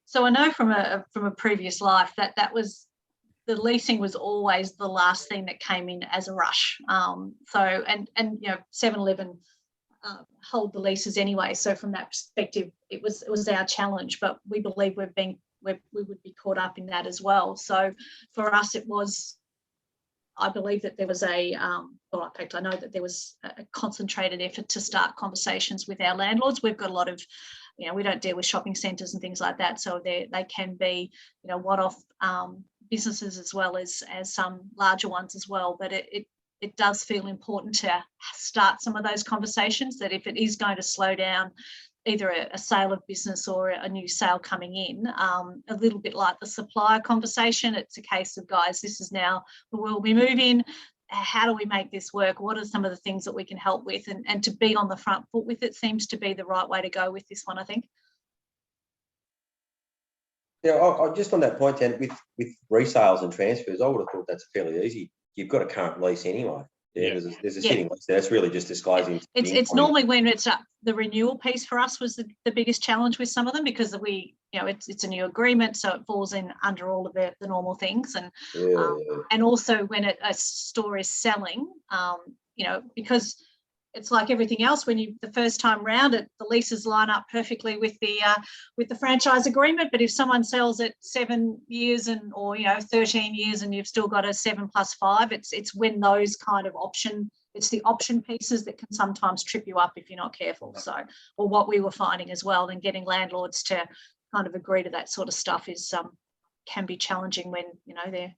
So I know from a previous life that was, the leasing was always the last thing that came in as a rush. So 7-Eleven hold the leases anyway. So from that perspective, it was our challenge. But we believe we would be caught up in that as well. So for us, it was, I believe that there was in fact, I know that there was a concentrated effort to start conversations with our landlords. We've got a lot of, we don't deal with shopping centres and things like that, so they can be, one-off businesses as well as some larger ones as well. But it does feel important to start some of those conversations, that if it is going to slow down either a sale of business or a new sale coming in, a little bit like the supplier conversation, it's a case of, guys, this is now the world we move in. How do we make this work? What are some of the things that we can help with? And to be on the front foot with it seems to be the right way to go with this one, I think. Yeah, I just on that point, then, with resales and transfers, I would have thought that's fairly easy. You've got a current lease anyway. Yeah, there's a sitting lease there. That's really just disguising. It's normally when it's the renewal piece for us was the biggest challenge with some of them, because it's a new agreement, so it falls in under all of the normal things, and and also when a store is selling, because it's like everything else. When the first time round, the leases line up perfectly with the franchise agreement. But if someone sells it 7 years or 13 years, and you've still got a 7+5, it's when those kind of it's the option pieces that can sometimes trip you up if you're not careful. So, or what we were finding as well, and getting landlords to kind of agree to that sort of stuff can be challenging when they're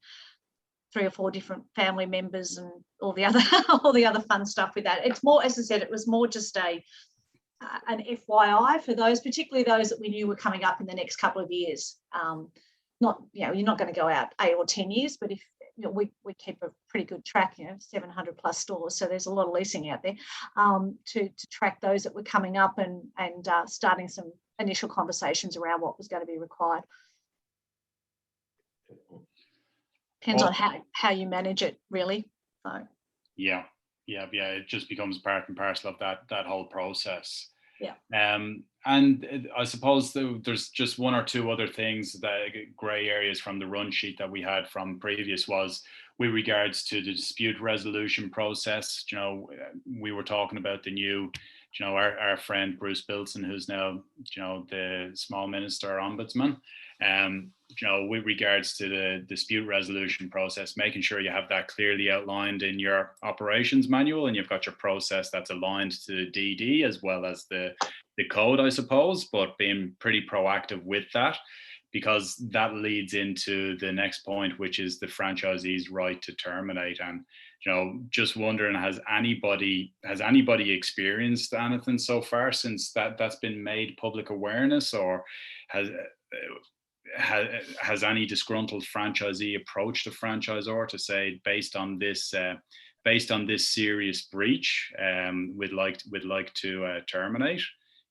3 or 4 different family members and all the other fun stuff with that. It's more, as I said, it was more just an FYI for those, particularly those that we knew were coming up in the next couple of years. Not, you're not going to go out 8 or 10 years, but if we keep a pretty good track, 700 plus stores, so there's a lot of leasing out there, to track those that were coming up and starting some initial conversations around what was going to be required. Depends on how you manage it, really. So yeah, it just becomes part and parcel of that whole process. Yeah. And I suppose there's just 1 or 2 other things, that grey areas from the run sheet that we had from previous, was with regards to the dispute resolution process. We were talking about the new, our friend Bruce Bilson, who's now, the small minister ombudsman. With regards to the dispute resolution process, making sure you have that clearly outlined in your operations manual, and you've got your process that's aligned to the DD as well as the code, I suppose, but being pretty proactive with that, because that leads into the next point, which is the franchisee's right to terminate. And just wondering, has anybody experienced anything so far since that's been made public awareness, or has any disgruntled franchisee approached a franchisor to say, based on this serious breach, we'd like to terminate?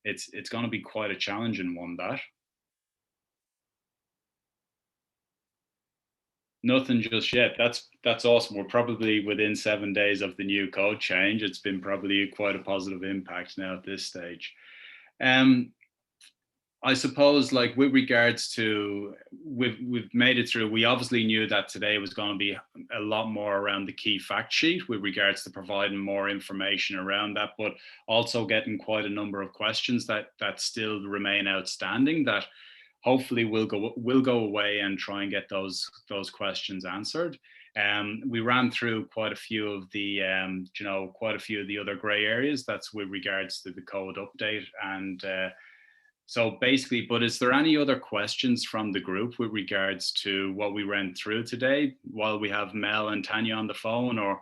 It's going to be quite a challenging one, that. Nothing just yet. That's awesome. We're probably within 7 days of the new code change. It's been probably quite a positive impact now at this stage. I suppose, like, with regards to, we've made it through. We obviously knew that today was going to be a lot more around the key fact sheet with regards to providing more information around that, but also getting quite a number of questions that still remain outstanding, that hopefully we'll go away and try and get those questions answered. We ran through quite a few of the other grey areas. That's with regards to the code update. And so basically, but is there any other questions from the group with regards to what we ran through today, while we have Mel and Tanya on the phone? Or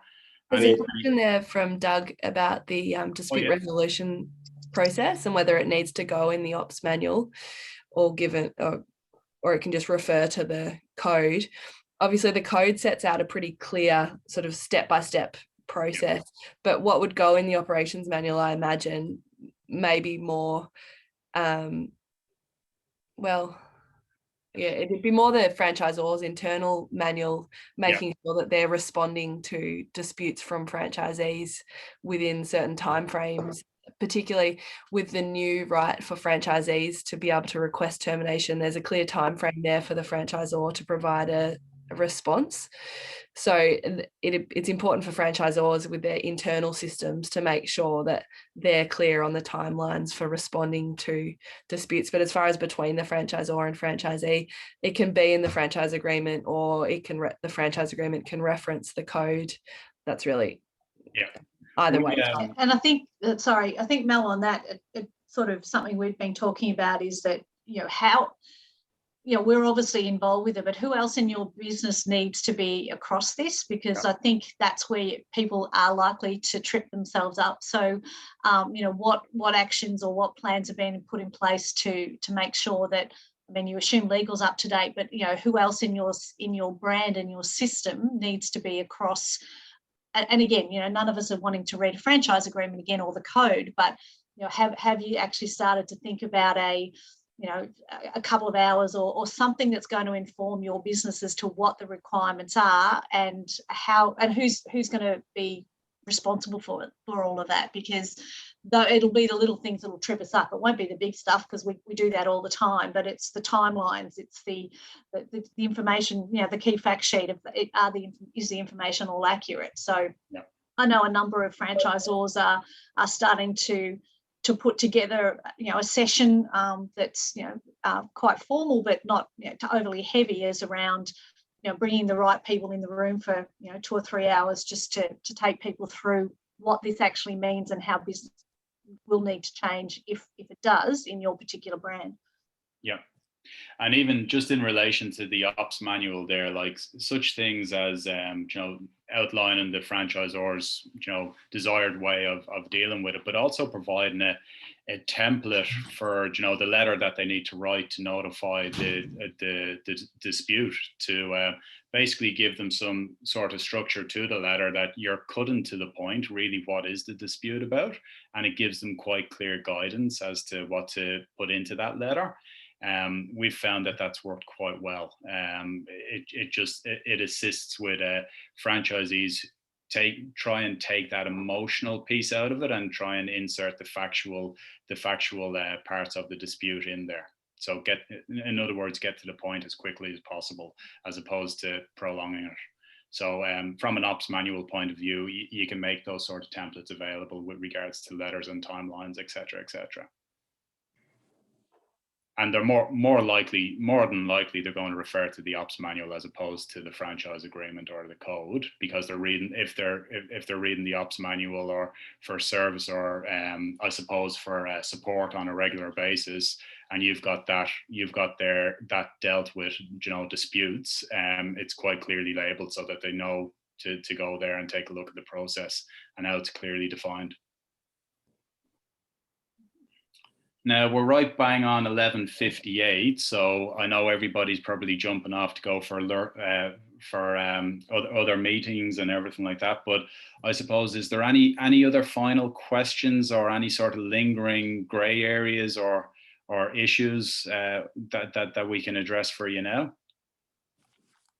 there's a question there from Doug about the dispute resolution process, and whether it needs to go in the ops manual, or or it can just refer to the code. Obviously, the code sets out a pretty clear sort of step-by-step process, but what would go in the operations manual, I imagine, maybe more, it'd be more the franchisor's internal manual, making sure that they're responding to disputes from franchisees within certain timeframes, particularly with the new right for franchisees to be able to request termination. There's a clear time frame there for the franchisor to provide a response. So it's important for franchisors with their internal systems to make sure that they're clear on the timelines for responding to disputes. But as far as between the franchisor and franchisee, it can be in the franchise agreement, or the franchise agreement can reference the code. That's really either way. And I think Mel, on that, it's sort of something we've been talking about, is that we're obviously involved with it, but who else in your business needs to be across this? Because I think that's where people are likely to trip themselves up. So, what actions or what plans have been put in place to make sure that, I mean, you assume legal's up to date, but who else in your brand and your system needs to be across? And again, none of us are wanting to read a franchise agreement again, or the code, but have you actually started to think about a couple of hours or something that's going to inform your business as to what the requirements are, and how, and who's going to be responsible for all of that, because though it'll be the little things that'll trip us up. It won't be the big stuff because we do that all the time, but it's the timelines, it's the information, the key fact sheet of it. Is the information all accurate? So I know a number of franchisors are starting to put together, a session that's, quite formal, but not overly heavy, as around, bringing the right people in the room for, 2 or 3 hours just to take people through what this actually means and how business will need to change if it does in your particular brand. Yeah. And even just in relation to the ops manual there, like such things as, outlining the franchisor's, desired way of dealing with it, but also providing a template for, the letter that they need to write to notify the dispute, to basically give them some sort of structure to the letter, that you're cutting to the point, really, what is the dispute about? And it gives them quite clear guidance as to what to put into that letter. We've found that that's worked quite well. It assists with franchisees try and take that emotional piece out of it and try and insert the factual parts of the dispute in there. So in other words, get to the point as quickly as possible, as opposed to prolonging it. So from an ops manual point of view, you can make those sort of templates available with regards to letters and timelines, etc., etc. And they're more than likely they're going to refer to the ops manual as opposed to the franchise agreement or the code, because they're reading, if they're reading the ops manual or for service, or I suppose for support on a regular basis, and you've got that dealt with, disputes, it's quite clearly labeled so that they know to go there and take a look at the process and how it's clearly defined. Now we're right bang on 11:58, so I know everybody's probably jumping off to go for other meetings and everything like that. But I suppose, is there any other final questions or any sort of lingering grey areas or issues that we can address for you now?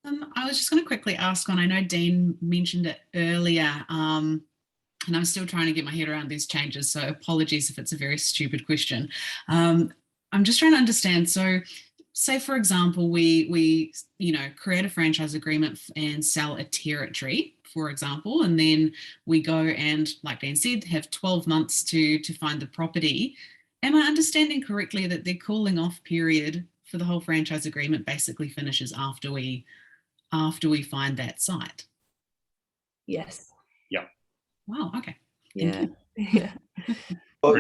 I was just going to quickly ask on. I know Dean mentioned it earlier. And I'm still trying to get my head around these changes, so apologies if it's a very stupid question. I'm just trying to understand. So say, for example, we create a franchise agreement and sell a territory, for example, and then we go and, like Dan said, have 12 months to find the property. Am I understanding correctly that their cooling off period for the whole franchise agreement basically finishes after we find that site? Yes. Yeah. Wow. Okay. Yeah. Well,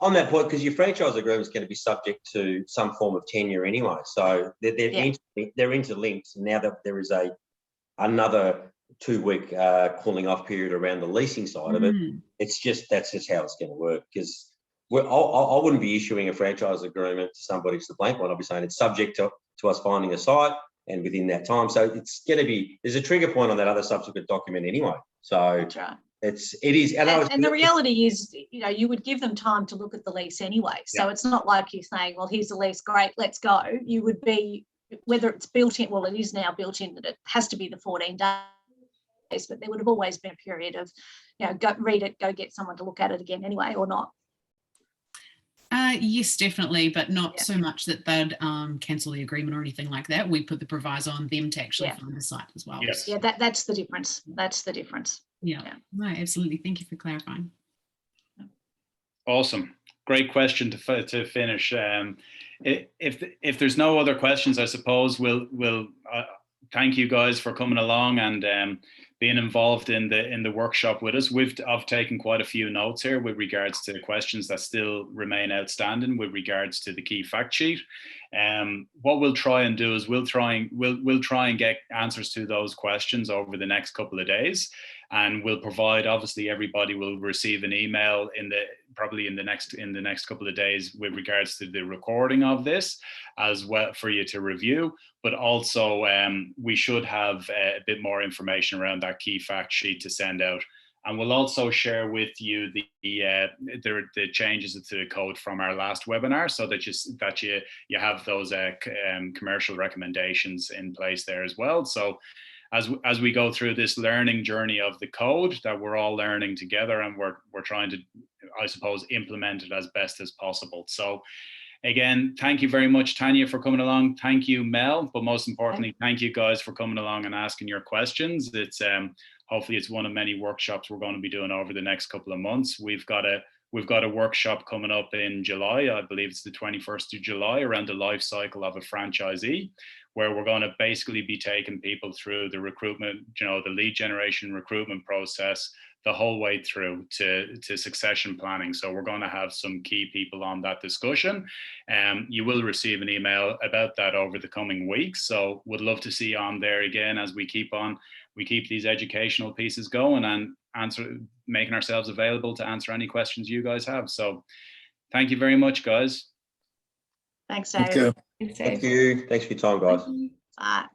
on that point, because your franchise agreement is going to be subject to some form of tenure anyway, so they're interlinked. Now that there is another 2-week cooling off period around the leasing side of it, that's just how it's going to work. Because I wouldn't be issuing a franchise agreement to somebody to the blank one. I'll be saying it's subject to us finding a site and within that time. So it's going to be, there's a trigger point on that other subsequent document anyway. So that's right. It is, and the reality is, you would give them time to look at the lease anyway. So it's not like you're saying, well, here's the lease, great, let's go. You would be, whether it's built in, well, it is now built in that it has to be the 14 days, but there would have always been a period of, go read it, go get someone to look at it again anyway, or not. Yes, definitely, but not so much that they'd cancel the agreement or anything like that. We put the proviso on them to actually find the site as well. Yes. Yeah, that's the difference. That's the difference. Yeah. No, absolutely. Thank you for clarifying. Awesome. Great question to finish. If there's no other questions, I suppose we'll thank you guys for coming along and being involved in the workshop with us. I've taken quite a few notes here with regards to the questions that still remain outstanding with regards to the key fact sheet. What we'll try and do is we'll try and get answers to those questions over the next couple of days, and we'll provide, obviously everybody will receive an email probably in the next couple of days with regards to the recording of this as well for you to review. But also we should have a bit more information around that key fact sheet to send out. And we'll also share with you the changes to the code from our last webinar, so that you have those commercial recommendations in place there as well. So as we go through this learning journey of the code that we're all learning together, and we're trying to, I suppose, implement it as best as possible. So again, thank you very much, Tanya, for coming along. Thank you, Mel, but most importantly, thank you guys for coming along and asking your questions. It's hopefully it's one of many workshops we're going to be doing over the next couple of months. We've got a workshop coming up in July. I believe it's the 21st of July, around the life cycle of a franchisee, where we're going to basically be taking people through the recruitment, the lead generation recruitment process, the whole way through to succession planning. So we're going to have some key people on that discussion. You will receive an email about that over the coming weeks. So would love to see you on there again as we keep these educational pieces going and making ourselves available to answer any questions you guys have. So thank you very much, guys. Thanks, Dave. Thank you. Thanks for your time, guys. Bye.